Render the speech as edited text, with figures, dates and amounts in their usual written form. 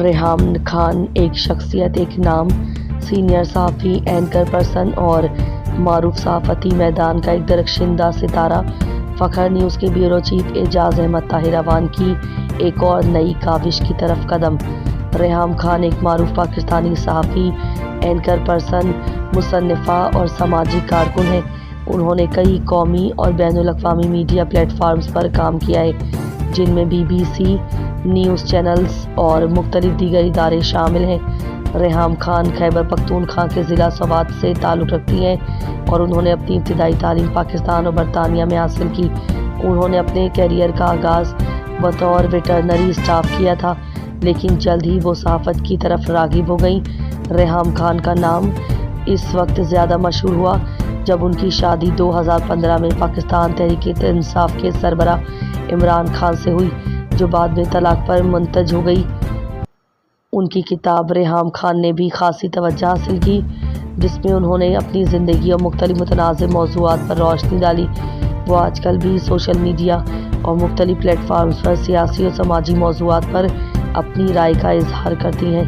ریحام خان ایک شخصیت، ایک نام، سینئر صحافی، اینکر پرسن اور معروف صحافتی میدان کا ایک درخشندہ ستارہ۔ فخر نیوز کے بیورو چیف اعجاز احمد طاہر اعوان کی ایک اور نئی کاوش کی طرف قدم۔ ریحام خان ایک معروف پاکستانی صحافی، اینکر پرسن، مصنفہ اور سماجی کارکن ہیں۔ انہوں نے کئی قومی اور بین الاقوامی میڈیا پلیٹ فارمز پر کام کیا ہے، جن میں BBC نیوز چینلز اور مختلف دیگر ادارے شامل ہیں۔ ریحام خان خیبر پختونخوا کے ضلع سوات سے تعلق رکھتی ہیں اور انہوں نے اپنی ابتدائی تعلیم پاکستان اور برطانیہ میں حاصل کی۔ انہوں نے اپنے کیریئر کا آغاز بطور ویٹرنری اسٹاف کیا تھا، لیکن جلد ہی وہ صحافت کی طرف راغب ہو گئیں۔ ریحام خان کا نام اس وقت زیادہ مشہور ہوا جب ان کی شادی 2015 میں پاکستان تحریک انصاف کے سربراہ عمران خان سے ہوئی، جو بعد میں طلاق پر منتج ہو گئی۔ ان کی کتاب ریحام خان نے بھی خاصی توجہ حاصل کی، جس میں انہوں نے اپنی زندگی اور مختلف متنازع موضوعات پر روشنی ڈالی۔ وہ آج کل بھی سوشل میڈیا اور مختلف پلیٹ فارمز پر سیاسی اور سماجی موضوعات پر اپنی رائے کا اظہار کرتی ہیں۔